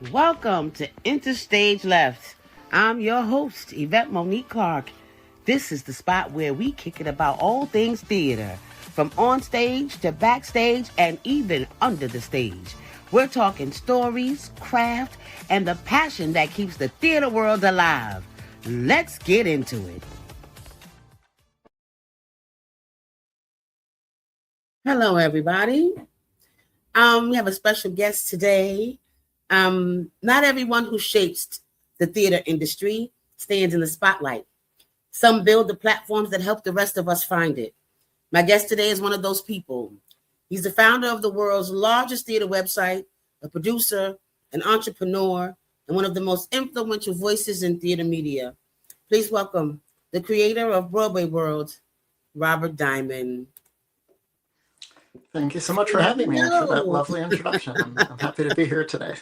Welcome to Interstage Left. I'm your host, Yvette Monique Clark. This is the spot where we kick it about all things theater, from on stage to backstage and even under the stage. We're talking stories, craft, and the passion that keeps the theater world alive. Let's get into it. Hello, everybody. We have a special guest today. Not everyone who shapes the theater industry stands in the spotlight. Some build the platforms that help the rest of us find it. My guest today is one of those people. He's the founder of the world's largest theater website, a producer, an entrepreneur, and one of the most influential voices in theater media. Please welcome the creator of BroadwayWorld, Robert Diamond. Thank you so much for having me and for that lovely introduction. I'm happy to be here today.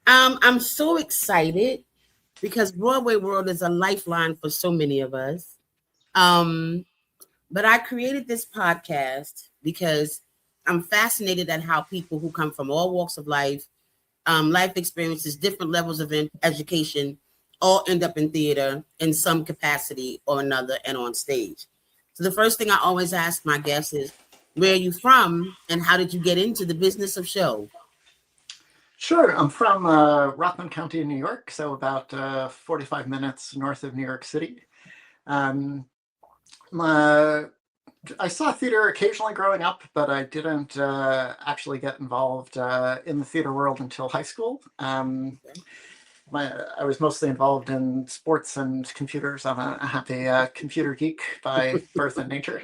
I'm so excited because BroadwayWorld is a lifeline for so many of us. But I created this podcast because I'm fascinated at how people who come from all walks of life, life experiences, different levels of education, all end up in theater in some capacity or another and on stage. So the first thing I always ask my guests is, where are you from and how did you get into the business of show? Sure. I'm from Rockland County, New York, so about 45 minutes north of New York City. I saw theater occasionally growing up, but I didn't actually get involved in the theater world until high school. I was mostly involved in sports and computers. I'm a happy computer geek by birth and nature.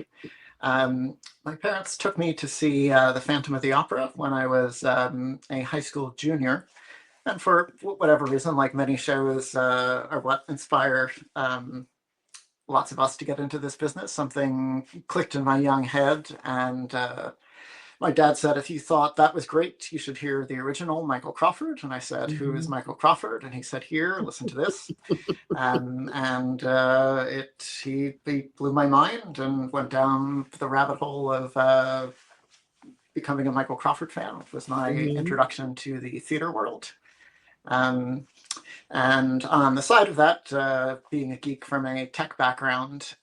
My parents took me to see The Phantom of the Opera when I was a high school junior. And for whatever reason, like many shows are what inspire lots of us to get into this business. Something clicked in my young head, and my dad said, if you thought that was great, you should hear the original Michael Crawford. And I said, who is Michael Crawford? And he said, here, listen to this. He blew my mind and went down the rabbit hole of becoming a Michael Crawford fan, which was my introduction to the theater world. And on the side of that, being a geek from a tech background,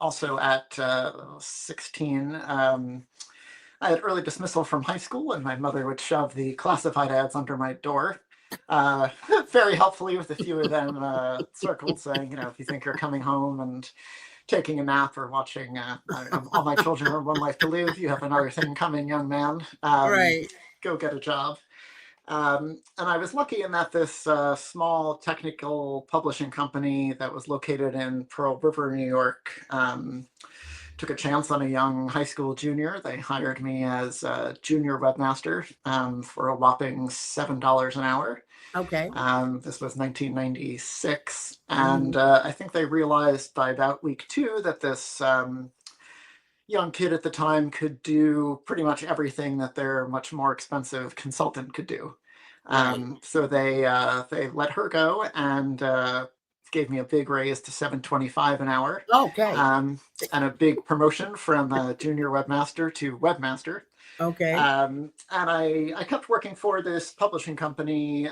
also at 16, I had early dismissal from high school, and my mother would shove the classified ads under my door, very helpfully with a few of them circled, saying, if you think you're coming home and taking a nap or watching All My Children Are One Life to Live, you have another thing coming, young man. Right. Go get a job. And I was lucky in that this small technical publishing company that was located in Pearl River, New York, took a chance on a young high school junior. They hired me as a junior webmaster for a whopping $7 an hour. Okay. This was 1996. And I think they realized by about week 2 that this young kid at the time could do pretty much everything that their much more expensive consultant could do. So they let her go and gave me a big raise to $7.25 an hour. Okay. And a big promotion from junior webmaster to webmaster. Okay. And I kept working for this publishing company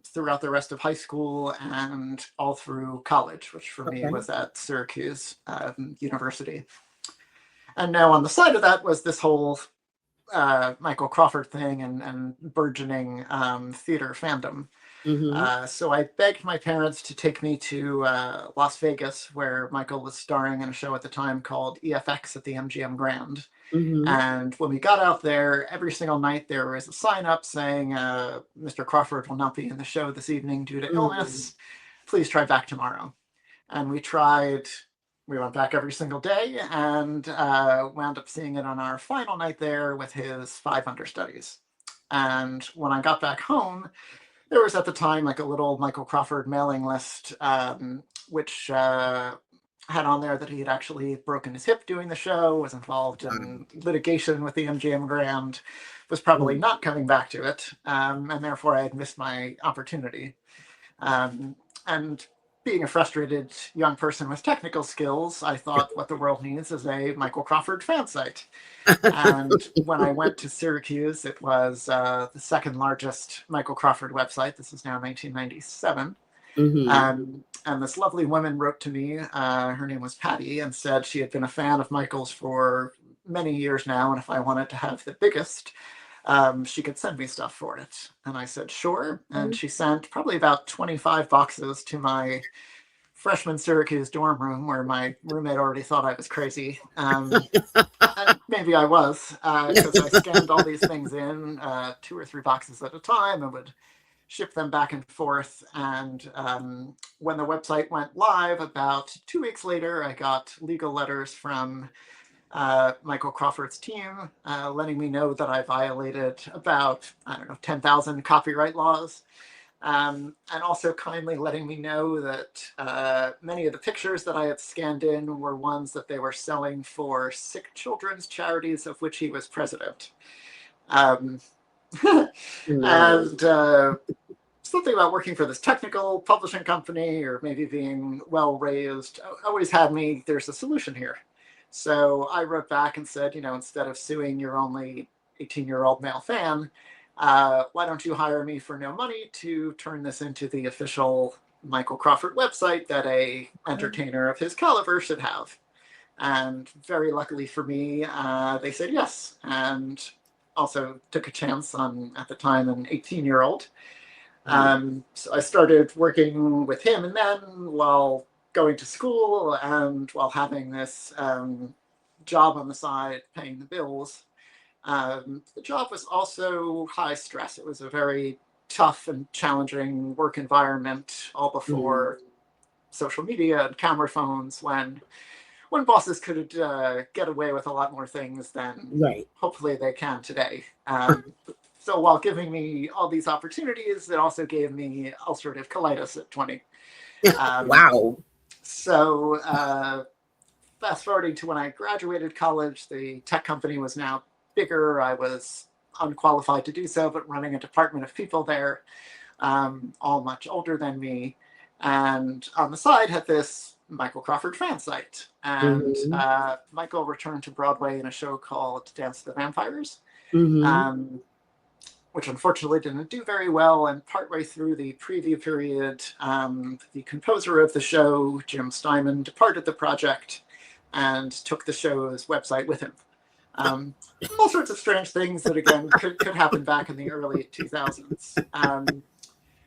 throughout the rest of high school and all through college, which for me was at Syracuse University. And now on the side of that was this whole Michael Crawford thing and burgeoning theater fandom. So I begged my parents to take me to Las Vegas, where Michael was starring in a show at the time called EFX at the MGM Grand. And when we got out there, every single night there was a sign up saying, Mr. Crawford will not be in the show this evening due to illness. Please try back tomorrow. And we tried. We went back every single day and wound up seeing it on our final night there with his 5 understudies. And when I got back home, there was at the time like a little Michael Crawford mailing list, which had on there that he had actually broken his hip doing the show, was involved in litigation with the MGM Grand, was probably not coming back to it, and therefore I had missed my opportunity. And being a frustrated young person with technical skills, I thought what the world needs is a Michael Crawford fan site. And when I went to Syracuse, it was the second largest Michael Crawford website. This is now 1997. And this lovely woman wrote to me, her name was Patty, and said she had been a fan of Michael's for many years now, and if I wanted to have the biggest, she could send me stuff for it. And I said, sure. And she sent probably about 25 boxes to my freshman Syracuse dorm room, where my roommate already thought I was crazy. And maybe I was, because I scanned all these things in 2 or 3 boxes at a time and would ship them back and forth. And when the website went live, about 2 weeks later, I got legal letters from Michael Crawford's team letting me know that I violated about, 10,000 copyright laws. And also kindly letting me know that many of the pictures that I had scanned in were ones that they were selling for sick children's charities, of which he was president. And something about working for this technical publishing company, or maybe being well raised, always had me, there's a solution here. So I wrote back and said, instead of suing your only 18-year-old male fan, why don't you hire me for no money to turn this into the official Michael Crawford website that a entertainer of his caliber should have? And very luckily for me, they said yes, and also took a chance on, at the time, an 18-year-old. So I started working with him, and then while going to school and while having this job on the side, paying the bills, the job was also high stress. It was a very tough and challenging work environment, all before social media and camera phones, when bosses could get away with a lot more things than hopefully they can today. So while giving me all these opportunities, it also gave me ulcerative colitis at 20. Wow. So fast forwarding to when I graduated college, the tech company was now bigger. I was unqualified to do so, but running a department of people there, all much older than me. And on the side had this Michael Crawford fan site. And Michael returned to Broadway in a show called Dance to the Vampires, which unfortunately didn't do very well. And partway through the preview period, the composer of the show, Jim Steinman, departed the project and took the show's website with him. All sorts of strange things that, again, could happen back in the early 2000s.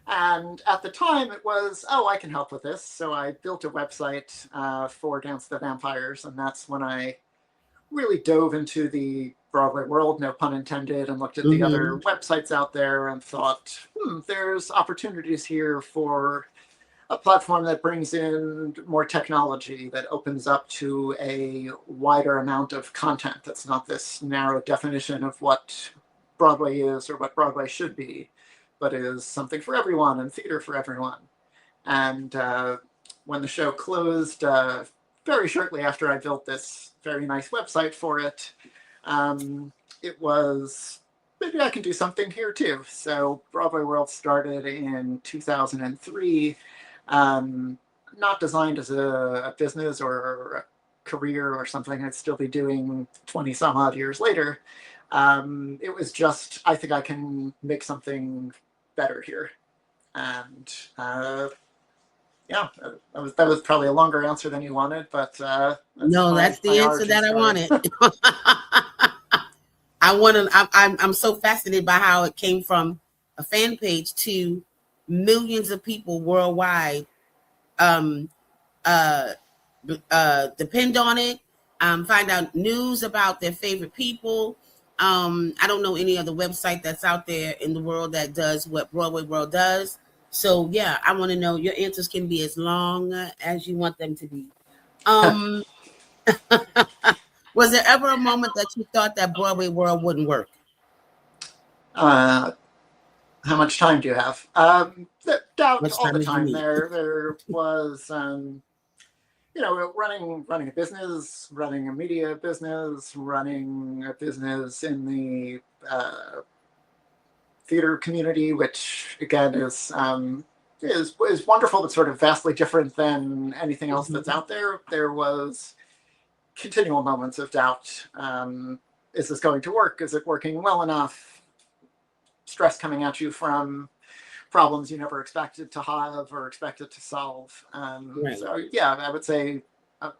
And at the time, it was, I can help with this. So I built a website for Dance to the Vampires, and that's when I really dove into the Broadway world, no pun intended, and looked at the other websites out there and thought, there's opportunities here for a platform that brings in more technology, that opens up to a wider amount of content. That's not this narrow definition of what Broadway is or what Broadway should be, but is something for everyone and theater for everyone. And when the show closed, very shortly after I built this very nice website for it, it was, maybe I can do something here too. So BroadwayWorld started in 2003, not designed as a business or a career or something I'd still be doing 20 some odd years later. It was just, I think I can make something better here. And that was probably a longer answer than you wanted, but that's the answer that I wanted. I'm so fascinated by how it came from a fan page to millions of people worldwide depend on it, find out news about their favorite people. I don't know any other website that's out there in the world that does what BroadwayWorld does. So yeah, I want to know, your answers can be as long as you want them to be. Was there ever a moment that you thought that BroadwayWorld wouldn't work? How much time do you have? Doubt all the time. There was, running a business, running a media business, running a business in the theater community, which again is is wonderful, but sort of vastly different than anything else that's out there. There was continual moments of doubt. Is this going to work? Is it working well enough? Stress coming at you from problems you never expected to have or expected to solve. So yeah, I would say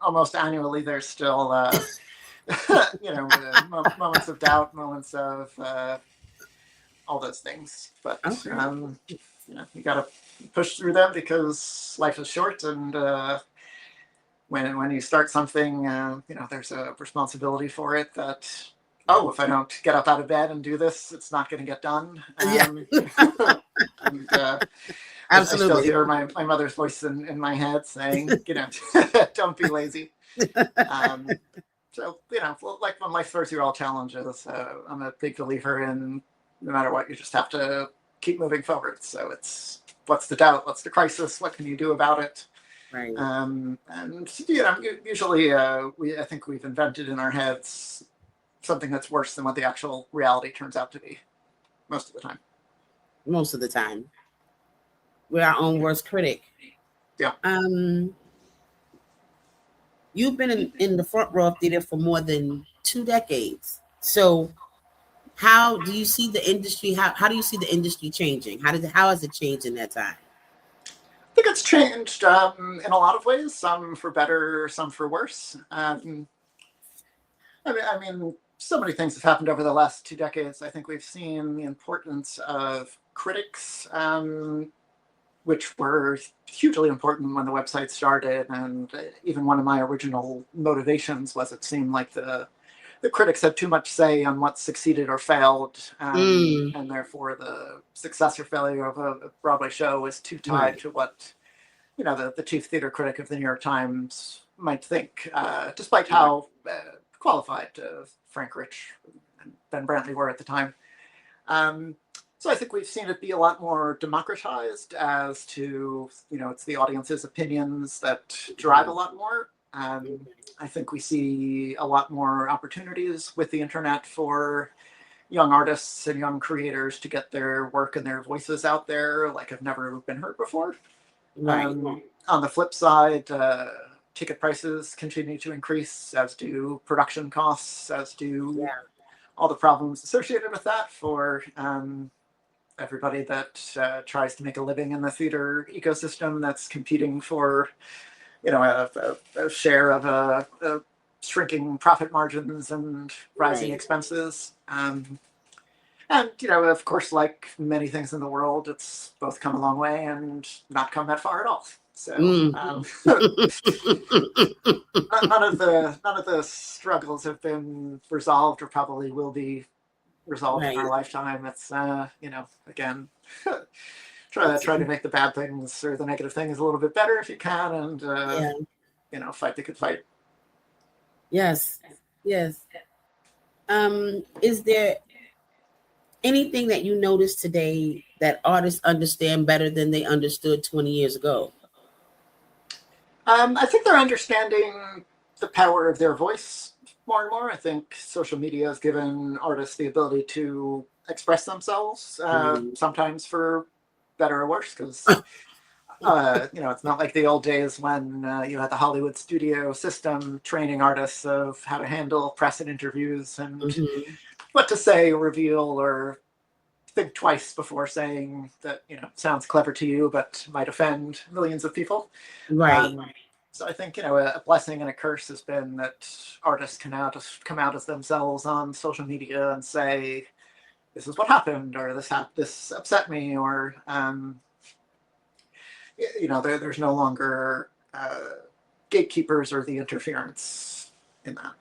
almost annually there's still moments of doubt, moments of all those things. But you got to push through them because life is short, and when you start something, there's a responsibility for it that, if I don't get up out of bed and do this, it's not going to get done. And, Absolutely. I still hear my mother's voice in my head saying, don't be lazy. So, like when life throws you all challenges, I'm a big believer in no matter what, you just have to keep moving forward. So it's, what's the doubt? What's the crisis? What can you do about it? Right. And usually I think we've invented in our heads something that's worse than what the actual reality turns out to be most of the time. Most of the time. We're our own worst critic. Yeah. You've been in the front row of theater for more than 2 decades. So how do you see the industry? How do you see the industry changing? How has it changed in that time? I think it's changed in a lot of ways, some for better, some for worse. I mean, so many things have happened over the last 2 decades. I think we've seen the importance of critics, which were hugely important when the website started. And even one of my original motivations was it seemed like the critics had too much say on what succeeded or failed. And therefore the success or failure of a Broadway show was too tied to what, the chief theater critic of the New York Times might think, despite how qualified Frank Rich and Ben Brantley were at the time. So I think we've seen it be a lot more democratized as to, it's the audience's opinions that drive a lot more. I think we see a lot more opportunities with the internet for young artists and young creators to get their work and their voices out there like have never been heard before. Right. On the flip side, ticket prices continue to increase, as do production costs, as do all the problems associated with that for everybody that tries to make a living in the theater ecosystem that's competing for, a share of shrinking profit margins and rising expenses. And, of course, like many things in the world, it's both come a long way and not come that far at all. So none of the struggles have been resolved or probably will be resolved in our lifetime. It's again, try to make the bad things or the negative things a little bit better if you can, and fight the good fight. Yes. Is there anything that you notice today that artists understand better than they understood 20 years ago? I think they're understanding the power of their voice more and more. I think social media has given artists the ability to express themselves, sometimes for better or worse, because it's not like the old days when you had the Hollywood studio system training artists of how to handle press and interviews and what to say, reveal, or think twice before saying that sounds clever to you but might offend millions of people. So I think a blessing and a curse has been that artists can come out as themselves on social media and say, this is what happened, or this upset me, or there's no longer gatekeepers or the interference in that.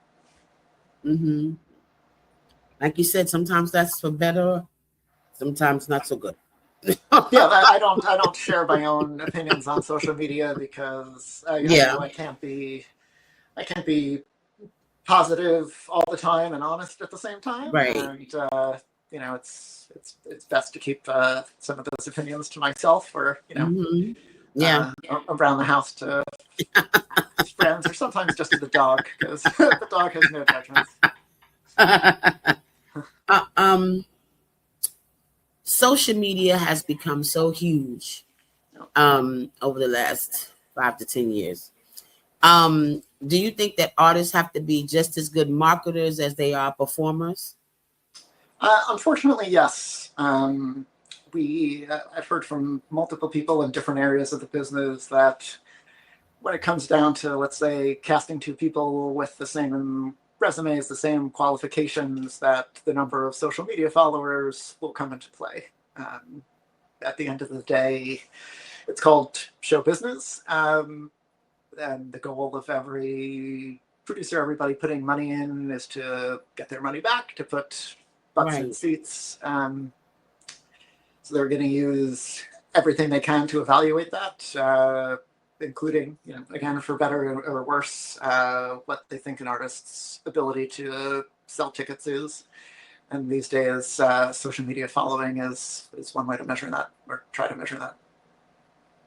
Like you said, sometimes that's for better, sometimes not so good. I don't share my own opinions on social media because I can't be positive all the time and honest at the same time. And it's best to keep some of those opinions to myself, or around the house to friends, or sometimes just to the dog, because the dog has no judgments. Social media has become so huge. over the last 5 to 10 years. Do you think that artists have to be just as good marketers as they are performers? Unfortunately, yes. I've heard from multiple people in different areas of the business that when it comes down to, let's say, casting two people with the same resumes, the same qualifications, that the number of social media followers will come into play. At the end of the day, it's called show business. And the goal of every producer, everybody putting money in, is to get their money back, to put butts in seats. So they're going to use everything they can to evaluate that, including, again, for better or worse, what they think an artist's ability to sell tickets is. And these days, social media following is one way to measure that, or try to measure that.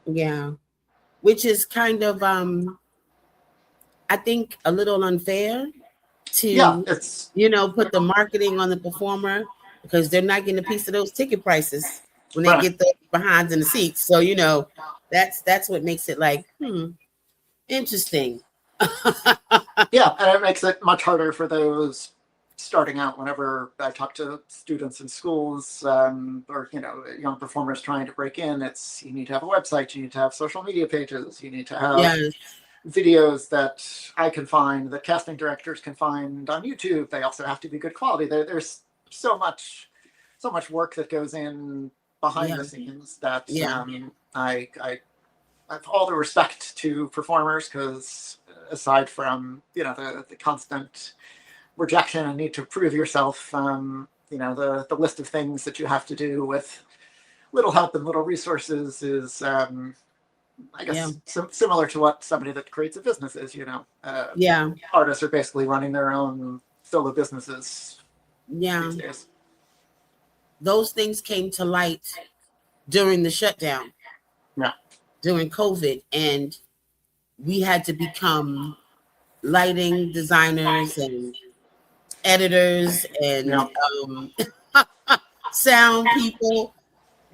Yeah, which is kind of, I think, a little unfair to, put the marketing on the performer, because they're not getting a piece of those ticket prices when they get the behinds in the seats. So, that's what makes it like, interesting. Yeah, and it makes it much harder for those starting out. Whenever I talk to students in schools, or young performers trying to break in, it's, you need to have a website, you need to have social media pages, you need to have videos that I can find, that casting directors can find on YouTube. They also have to be good quality. There's so much work that goes in behind the scenes that I have all the respect to performers, because aside from the constant rejection and need to prove yourself, the list of things that you have to do with little help and little resources is, I guess, similar to what somebody that creates a business is. Artists are basically running their own solo businesses these days. Those things came to light during the shutdown, during COVID, and we had to become lighting designers and editors and sound people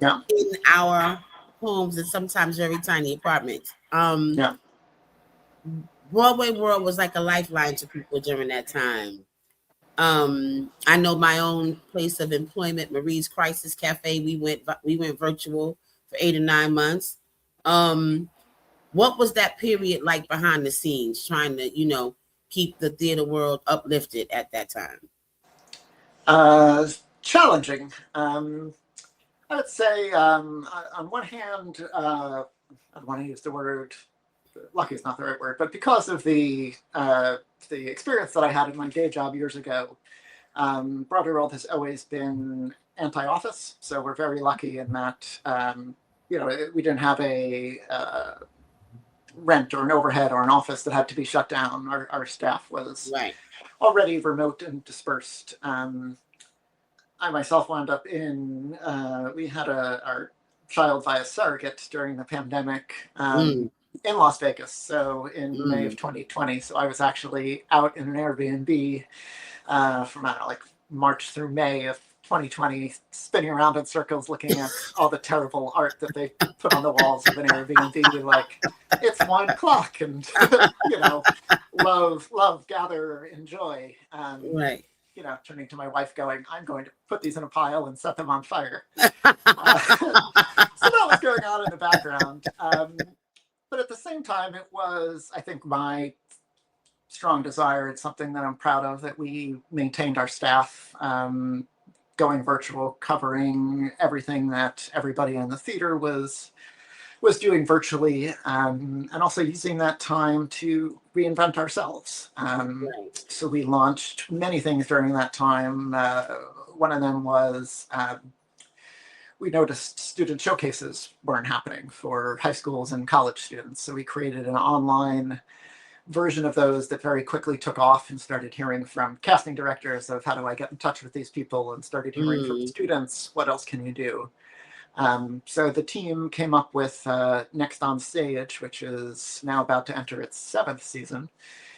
in our homes, and sometimes very tiny apartments. BroadwayWorld was like a lifeline to people during that time. I know my own place of employment, Marie's Crisis Cafe. We went virtual for 8 or 9 months. What was that period like behind the scenes, trying to keep the theater world uplifted at that time? Challenging. I would say, on one hand, I don't want to use the word lucky is not the right word, but because of the experience that I had in my day job years ago, BroadwayWorld has always been anti-office. So we're very lucky in that, we didn't have a rent or an overhead or an office that had to be shut down. Our staff was already remote and dispersed. I myself wound up in, we had our child via surrogate during the pandemic in Las Vegas. So in May of 2020. So I was actually out in an Airbnb from, I don't know, like March through May of 2020, spinning around in circles, looking at all the terrible art that they put on the walls of an Airbnb, like, it's 1 o'clock, and, love, gather, enjoy. Turning to my wife going, I'm going to put these in a pile and set them on fire. So that was going on in the background. But at the same time, it was, I think, my strong desire. It's something that I'm proud of, that we maintained our staff, going virtual, covering everything that everybody in the theater was doing virtually, and also using that time to reinvent ourselves. So we launched many things during that time. One of them was, we noticed student showcases weren't happening for high schools and college students. So we created an online version of those that very quickly took off, and started hearing from casting directors of, how do I get in touch with these people, and started hearing from students, what else can you do? So the team came up with Next on Stage, which is now about to enter its 7th season.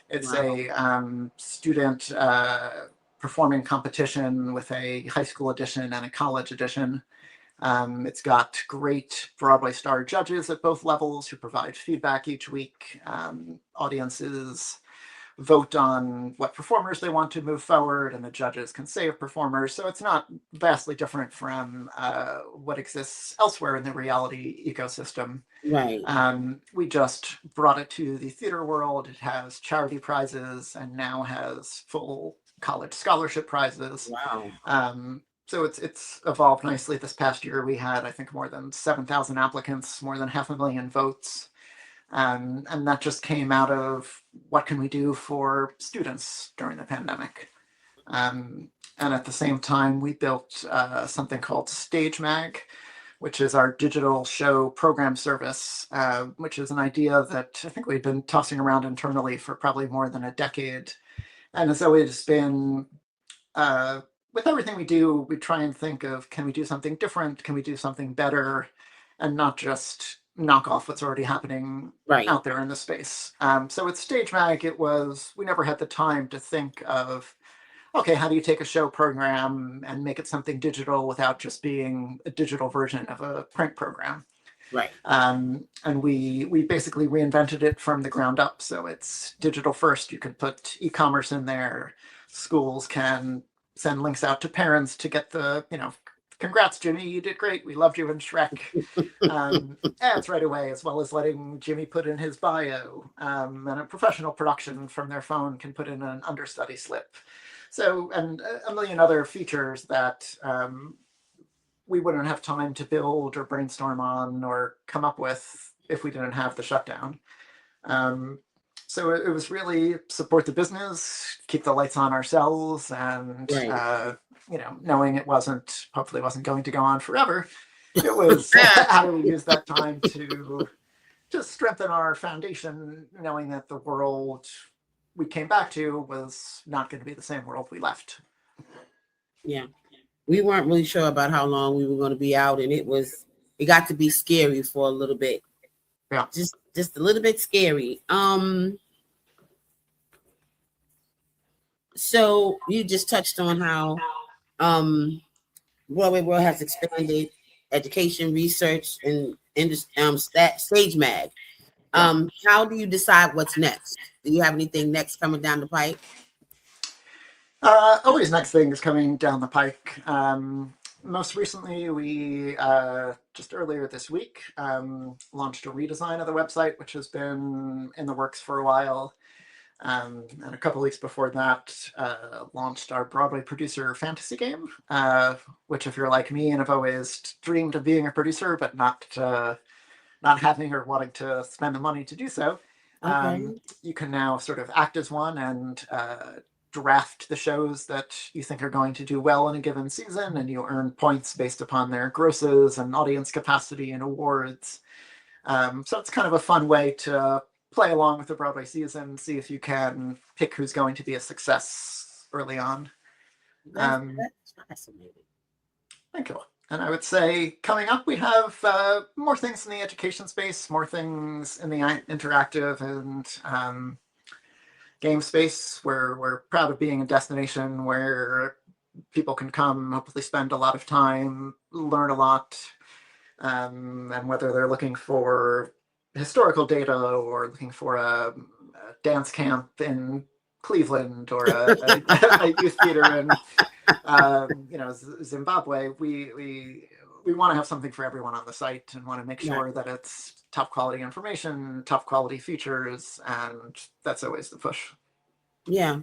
It's a student performing competition with a high school edition and a college edition. It's got great Broadway star judges at both levels who provide feedback each week. Audiences vote on what performers they want to move forward, and the judges can save performers. So it's not vastly different from what exists elsewhere in the reality ecosystem. Right. We just brought it to the theater world. It has charity prizes and now has full college scholarship prizes. Wow. So it's evolved nicely. This past year, we had, I think, more than 7,000 applicants, more than 500,000 votes. And that just came out of what can we do for students during the pandemic. And at the same time, we built something called StageMag, which is our digital show program service, which is an idea that I think we've been tossing around internally for probably more than a decade. And it's always been, with everything we do, we try and think of, can we do something different? Can we do something better? And not just knock off what's already happening out there in the space. So with StageMag, we never had the time to think of, okay, how do you take a show program and make it something digital without just being a digital version of a print program? Right. And we basically reinvented it from the ground up. So it's digital first. You can put e-commerce in there. Schools can send links out to parents to get the, congrats, Jimmy, you did great. We loved you in Shrek. Ads right away, as well as letting Jimmy put in his bio. And a professional production from their phone can put in an understudy slip. So, and a million other features that we wouldn't have time to build or brainstorm on or come up with if we didn't have the shutdown. So it was really support the business, keep the lights on ourselves, and knowing it hopefully wasn't going to go on forever. It was how do we use that time to just strengthen our foundation, knowing that the world we came back to was not going to be the same world we left. Yeah. We weren't really sure about how long we were going to be out, and it got to be scary for a little bit. Yeah. Just a little bit scary. So you just touched on how BroadwayWorld has expanded education, research, and StageMag. How do you decide what's next? Do you have anything next coming down the pike? Always next things coming down the pike. Most recently, we just earlier this week launched a redesign of the website, which has been in the works for a while. And a couple weeks before that, launched our Broadway producer fantasy game, which, if you're like me and have always dreamed of being a producer, but not having or wanting to spend the money to do so, you can now sort of act as one and draft the shows that you think are going to do well in a given season, and you earn points based upon their grosses and audience capacity and awards. So it's kind of a fun way to play along with the Broadway season, see if you can pick who's going to be a success early on. That's fascinating. Thank you. And I would say coming up, we have more things in the education space, more things in the interactive and game space. We're proud of being a destination where people can come, hopefully spend a lot of time, learn a lot, and whether they're looking for historical data or looking for a dance camp in Cleveland or a youth theater in Zimbabwe, we want to have something for everyone on the site and want to make sure that it's top quality information, top quality features, and that's always the push. Yeah.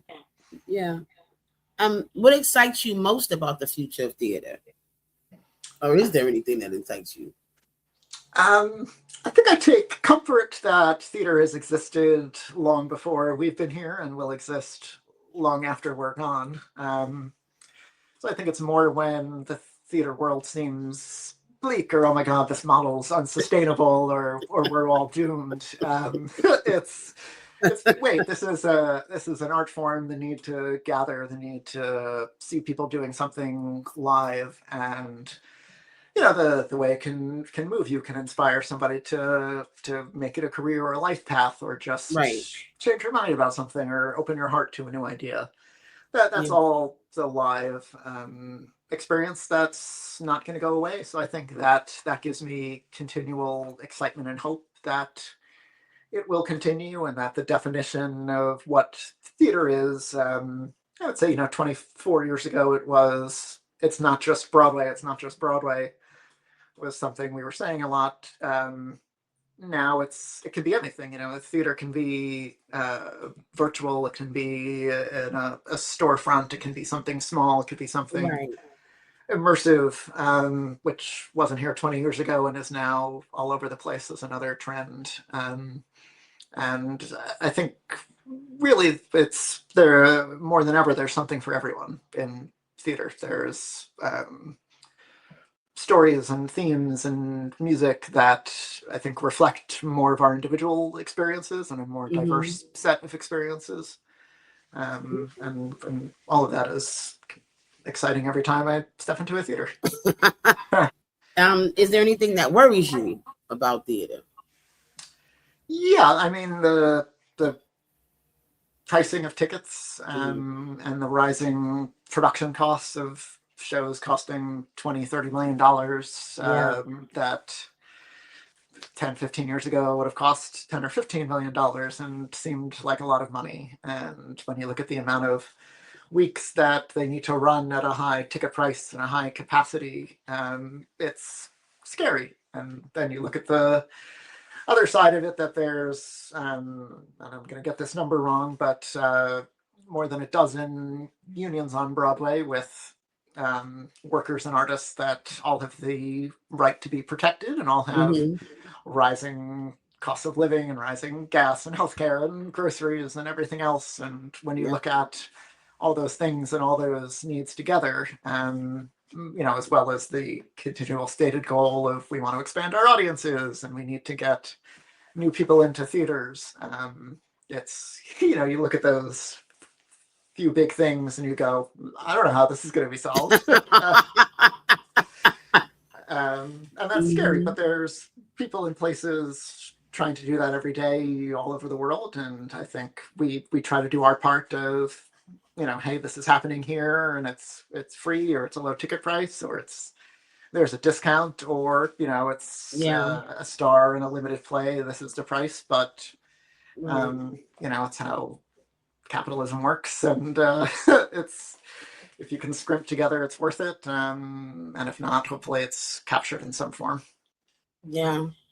What excites you most about the future of theater? Or is there anything that excites you? I think I take comfort that theater has existed long before we've been here and will exist long after we're gone. So I think it's more when the theater world seems bleak or, oh my God, this model's unsustainable or we're all doomed. It's wait, this is an art form, the need to gather, the need to see people doing something live, and the way it can move you, can inspire somebody to make it a career or a life path, or just change your mind about something or open your heart to a new idea. That's all alive. experience that's not going to go away. So I think that gives me continual excitement and hope that it will continue, and that the definition of what theater is, I would say, 24 years ago, it's not just Broadway, was something we were saying a lot. Now it can be anything. The theater can be virtual, it can be in a storefront, it can be something small, it could be something Right. immersive, which wasn't here 20 years ago and is now all over the place as another trend. And I think really it's there more than ever. There's something for everyone in theater. There's stories and themes and music that I think reflect more of our individual experiences and a more diverse set of experiences. And all of that is exciting every time I step into a theater. Is there anything that worries you about theater? Yeah, I mean the pricing of tickets and the rising production costs of shows costing $20-30 million that 10-15 years ago would have cost $10 or $15 million and seemed like a lot of money. And when you look at the amount of weeks that they need to run at a high ticket price and a high capacity, it's scary. And then you look at the other side of it, that there's, and I'm going to get this number wrong, but more than a dozen unions on Broadway with workers and artists that all have the right to be protected and all have rising costs of living and rising gas and healthcare and groceries and everything else. And when you look at all those things and all those needs together, as well as the continual stated goal of we want to expand our audiences and we need to get new people into theaters. It's, you look at those few big things and you go, I don't know how this is going to be solved. And that's scary, but there's people in places trying to do that every day all over the world. And I think we try to do our part of, hey, this is happening here and it's free, or it's a low ticket price, or there's a discount, or it's a star in a limited play, this is the price. But it's how capitalism works, and it's, if you can scrimp together, it's worth it, and if not, hopefully it's captured in some form.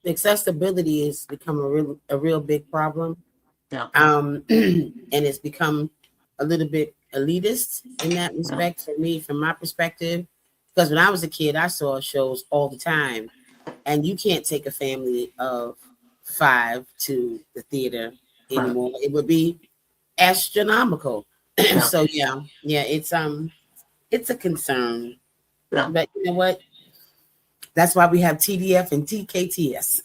Accessibility has become a real big problem, and it's become a little bit elitist in that respect for me, from my perspective, because when I was a kid, I saw shows all the time, and you can't take a family of 5 to the theater anymore. It would be astronomical. So it's a concern. But you know what? That's why we have TDF and TKTS.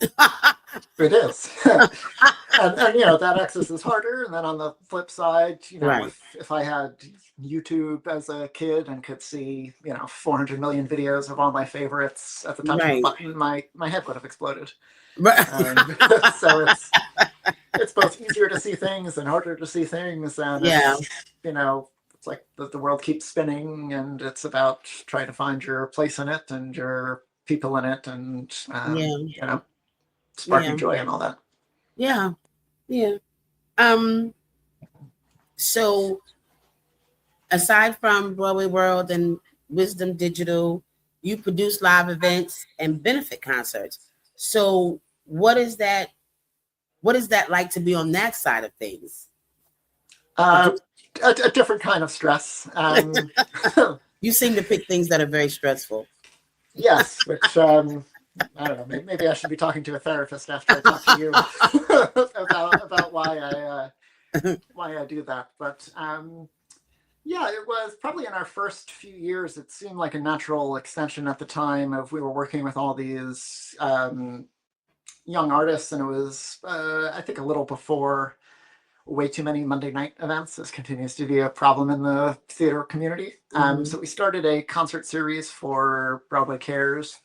It is. and that access is harder. And then on the flip side, if I had YouTube as a kid and could see 400 million videos of all my favorites at the touch of a button, my head would have exploded. So it's both easier to see things and harder to see things, and it's like the world keeps spinning, and it's about trying to find your place in it and your people in it, and sparking joy and all that. So aside from BroadwayWorld and Wisdom Digital, you produce live events and benefit concerts. So what is that like to be on that side of things? A different kind of stress. You seem to pick things that are very stressful. Yes, which I don't know. Maybe I should be talking to a therapist after I talk to you about why I do that. But it was probably in our first few years. It seemed like a natural extension at the time of we were working with all these young artists, and it was I think a little before way too many Monday night events. This continues to be a problem in the theater community. So we started a concert series for Broadway Cares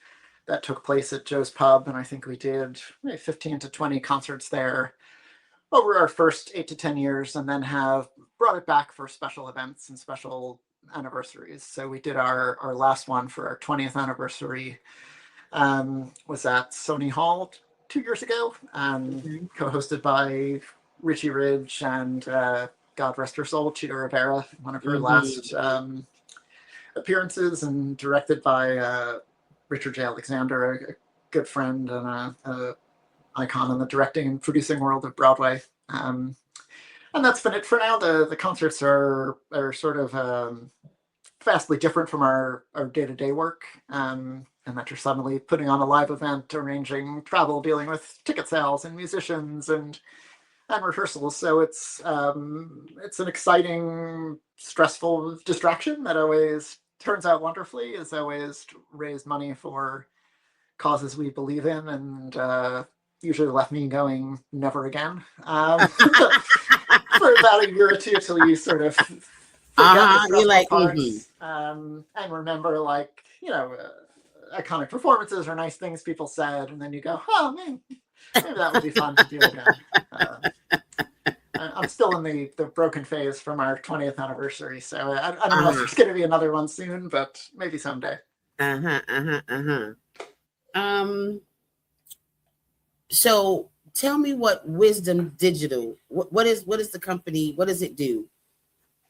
that took place at Joe's Pub, and I think we did 15 to 20 concerts there over our first 8 to 10 years, and then have brought it back for special events and special anniversaries. So we did our last one for our 20th anniversary, was at Sony Hall 2 years ago, co-hosted by Richie Ridge and God rest her soul, Cheetah Rivera, one of her last appearances, and directed by Richard J. Alexander, a good friend and a icon in the directing and producing world of Broadway. And that's been it for now. The concerts are sort of vastly different from our day-to-day work, and that you're suddenly putting on a live event, arranging travel, dealing with ticket sales and musicians and rehearsals. So it's an exciting, stressful distraction that always turns out wonderfully. Has always raised money for causes we believe in, and usually left me going never again for about a year or two till you sort of forget the stressful parts, and remember, like, iconic performances or nice things people said, and then you go, oh man, maybe that would be fun to do again. I'm still in the broken phase from our 20th anniversary, so I don't know if there's going to be another one soon, but maybe someday. So tell me what Wisdom Digital, what is the company? What does it do?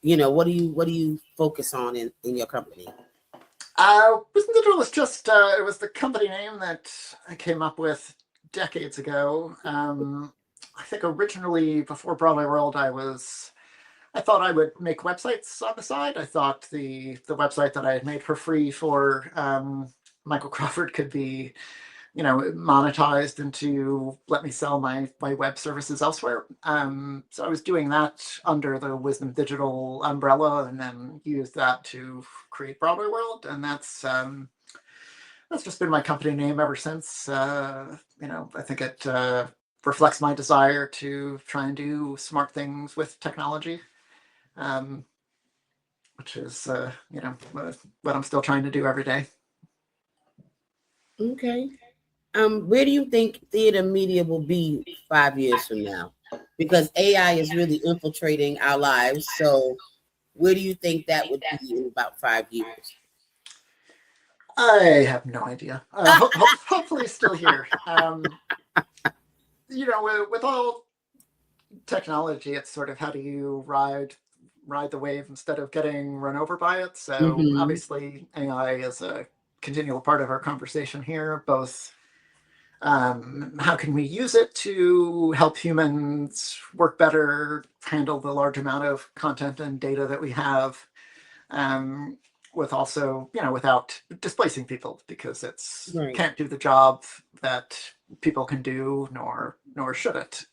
What do you focus on in your company? Wisdom Digital was just it was the company name that I came up with decades ago. I think originally, before BroadwayWorld, I thought I would make websites on the side. I thought the website that I had made for free for Michael Crawford could be, monetized into let me sell my web services elsewhere. So I was doing that under the Wisdom Digital umbrella, and then used that to create BroadwayWorld, and that's just been my company name ever since. I think it reflects my desire to try and do smart things with technology, which is what I'm still trying to do every day. Okay. Where do you think theater media will be 5 years from now? Because AI is really infiltrating our lives. So where do you think that would be in about 5 years? I have no idea. Hopefully still here. With all technology, it's sort of how do you ride the wave instead of getting run over by it. So obviously AI is a continual part of our conversation here, both how can we use it to help humans work better, handle the large amount of content and data that we have, with also, without displacing people, because it's can't do the job that people can do, nor should it.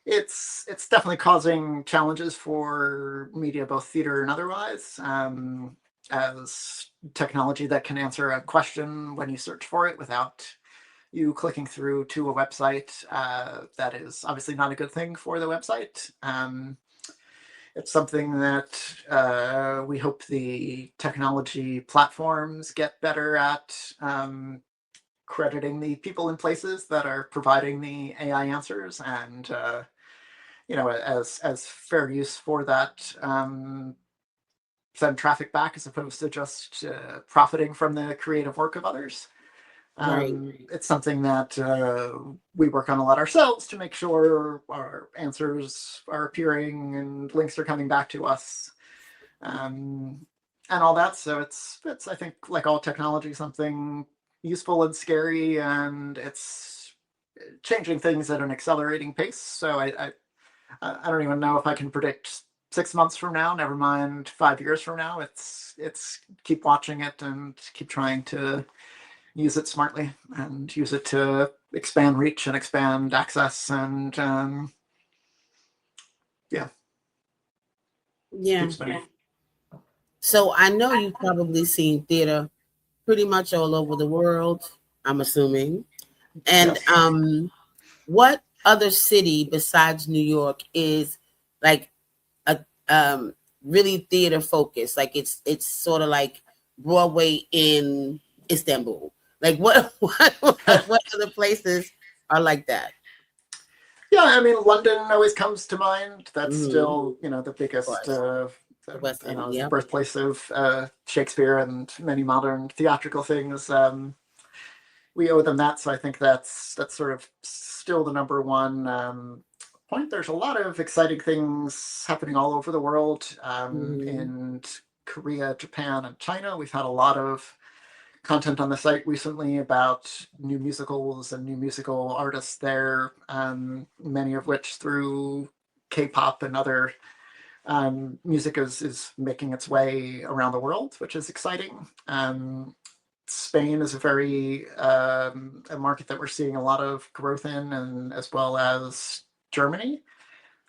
It's definitely causing challenges for media, both theater and otherwise, as technology that can answer a question when you search for it without you clicking through to a website, that is obviously not a good thing for the website. It's something that we hope the technology platforms get better at, crediting the people in places that are providing the AI answers, and as fair use for that, send traffic back as opposed to just profiting from the creative work of others. It's something that we work on a lot ourselves to make sure our answers are appearing and links are coming back to us, and all that. So it's I think, like all technology, something useful and scary, and it's changing things at an accelerating pace. So I don't even know if I can predict 6 months from now, never mind 5 years from now. It's keep watching it and keep trying to use it smartly and use it to expand reach and expand access, and yeah. So I know you've probably seen theater pretty much all over the world, I'm assuming. And yes. What other city besides New York is like a really theater focused? Like it's sort of like Broadway in Istanbul. Like what other places are like that? Yeah, I mean, London always comes to mind. That's still, the biggest So, The West End, it's the yeah. birthplace of Shakespeare and many modern theatrical things. We owe them that, so I think that's sort of still the number one point. There's a lot of exciting things happening all over the world. In Korea, Japan, and China, we've had a lot of content on the site recently about new musicals and new musical artists there, many of which through K-pop and other music is making its way around the world, which is exciting. Spain is a a market that we're seeing a lot of growth in, and as well as Germany.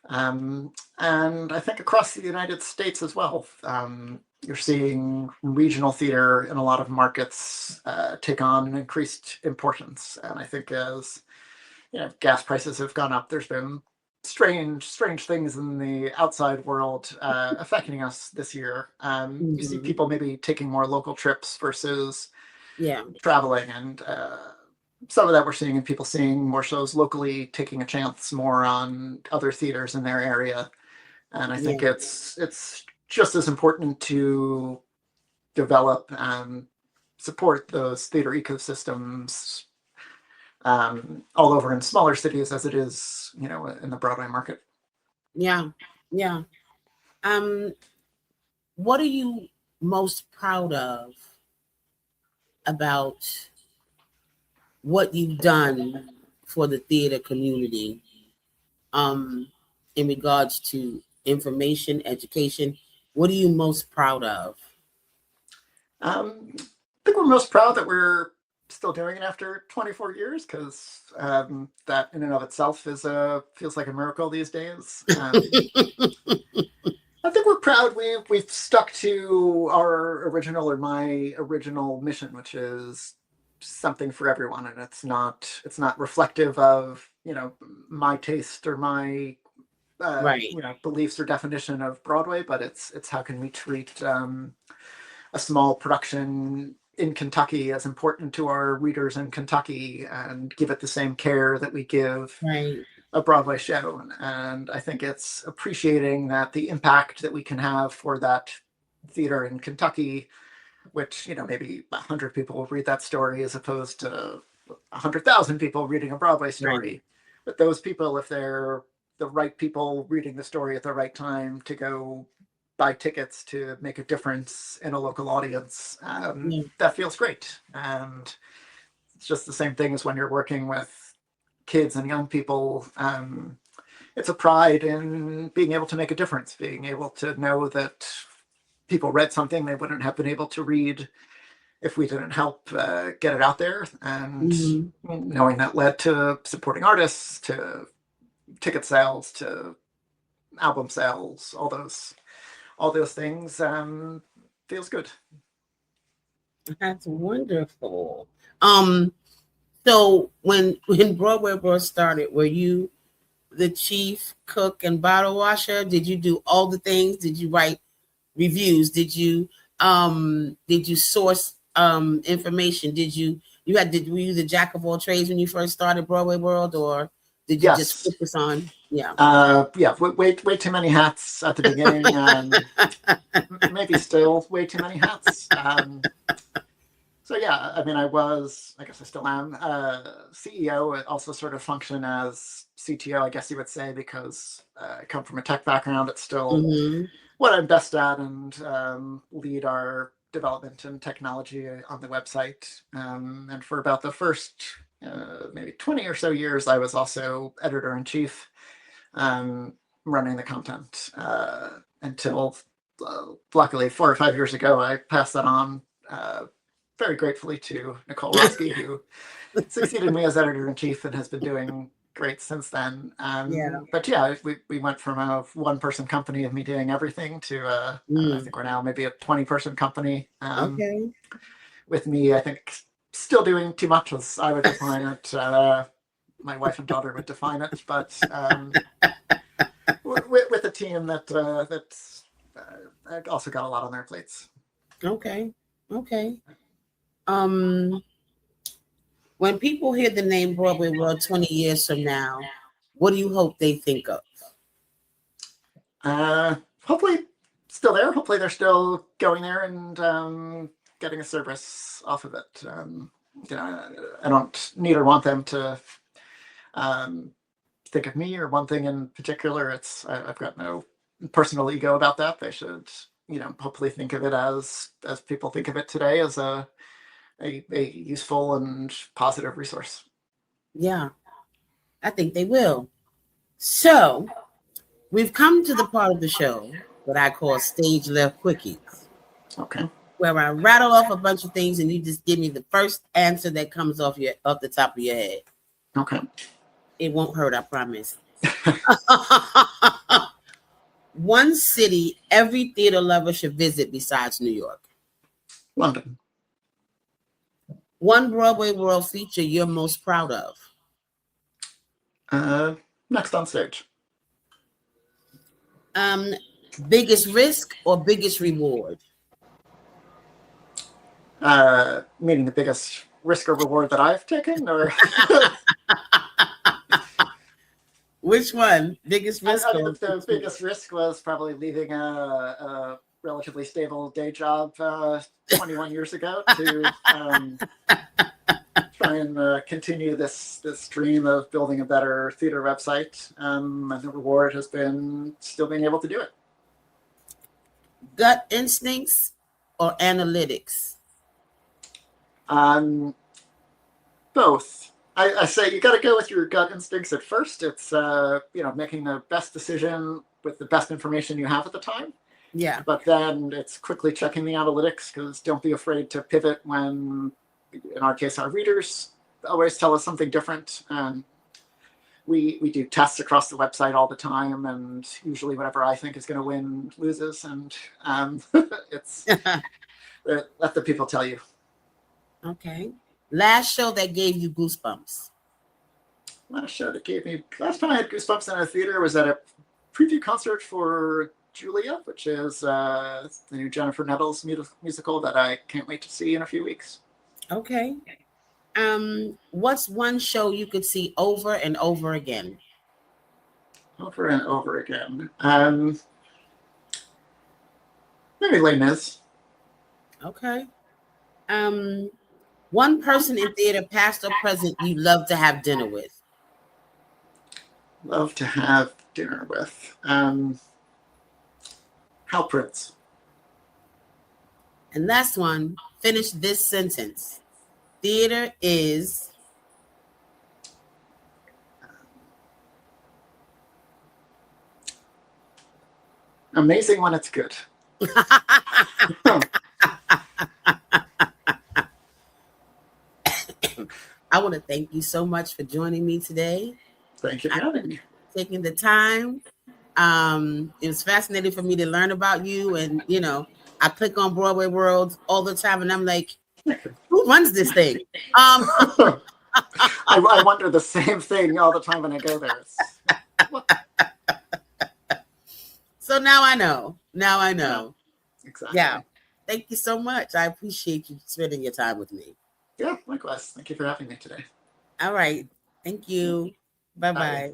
And I think across the United States as well, you're seeing regional theater in a lot of markets take on an increased importance. And I think as gas prices have gone up, there's been strange things in the outside world affecting us this year. You see people maybe taking more local trips versus traveling, and some of that we're seeing in people seeing more shows locally, taking a chance more on other theaters in their area. And I think it's just as important to develop and support those theater ecosystems all over in smaller cities as it is, in the Broadway market. Yeah. What are you most proud of about what you've done for the theater community in regards to information, education? What are you most proud of? I think we're most proud that we're still doing it after 24 years, because that in and of itself feels like a miracle these days. I think we're proud we've stuck to our original, or my original mission, which is something for everyone, and it's not reflective of my taste or my beliefs or definition of Broadway, but it's how can we treat a small production in Kentucky as important to our readers in Kentucky, and give it the same care that we give a Broadway show. And I think it's appreciating that the impact that we can have for that theater in Kentucky, which maybe 100 people will read that story as opposed to 100,000 people reading a Broadway story. But those people, if they're the right people reading the story at the right time to go buy tickets to make a difference in a local audience, that feels great. And it's just the same thing as when you're working with kids and young people. It's a pride in being able to make a difference, being able to know that people read something they wouldn't have been able to read if we didn't help get it out there. And knowing that led to supporting artists, to ticket sales, to album sales, all those things, feels good. That's wonderful. So when BroadwayWorld started, were you the chief cook and bottle washer? Did you do all the things? Did you write reviews? Did you source information? Were you the jack of all trades when you first started BroadwayWorld, or did you just focus on way too many hats at the beginning, maybe still way too many hats. So yeah, I mean, I guess I still am CEO. It also sort of function as CTO, I guess you would say, because I come from a tech background. It's still what I'm best at, and lead our development and technology on the website. And for about the first maybe 20 or so years, I was also editor-in-chief, running the content until luckily 4 or 5 years ago, I passed that on very gratefully to Nicole Roski, who succeeded me as editor-in-chief and has been doing great since then. But yeah, we went from a one-person company of me doing everything to I think we're now maybe a 20-person company. With me, I think, still doing too much, as I would define it. My wife and daughter would define it, but with a team that's also got a lot on their plates. Okay. When people hear the name BroadwayWorld 20 years from now, what do you hope they think of? Hopefully still there. Hopefully they're still going there and getting a service off of it. I don't need or want them to think of me or one thing in particular. I've got no personal ego about that. They should, hopefully think of it as people think of it today, as a useful and positive resource. Yeah, I think they will. So we've come to the part of the show that I call Stage Left Quickies. Okay. Where I rattle off a bunch of things and you just give me the first answer that comes off the top of your head. Okay. It won't hurt, I promise. One city every theater lover should visit besides New York. London. One Broadway World feature you're most proud of. Next on Stage. Biggest risk or biggest reward? Meaning the biggest risk or reward that I've taken, or which one? Biggest risk? The biggest risk was probably leaving a relatively stable day job 21 years ago to try and continue this dream of building a better theater website. And the reward has been still being able to do it. Gut instincts or analytics? Both. I say you got to go with your gut instincts at first. It's making the best decision with the best information you have at the time. Yeah. But then it's quickly checking the analytics, because don't be afraid to pivot when, in our case, our readers always tell us something different. We do tests across the website all the time, and usually whatever I think is going to win loses. And it's let the people tell you. Okay. Last show that gave you goosebumps? Last time I had goosebumps in a theater was at a preview concert for Julia, which is the new Jennifer Nettles musical that I can't wait to see in a few weeks. Okay. What's one show you could see over and over again? Over and over again. Maybe Les Mis. Okay. One person in theater, past or present, you'd love to have dinner with? Love to have dinner with. Hal Prince. And last one, finish this sentence. Theater is... amazing when it's good. I want to thank you so much for joining me today. Thank you for having me. Taking the time. It was fascinating for me to learn about you. And, I click on BroadwayWorld all the time and I'm like, who runs this thing? I wonder the same thing all the time when I go there. So now I know. Yeah, exactly. Yeah. Thank you so much. I appreciate you spending your time with me. Yeah, likewise. Thank you for having me today. All right. Thank you. Bye-bye. Bye.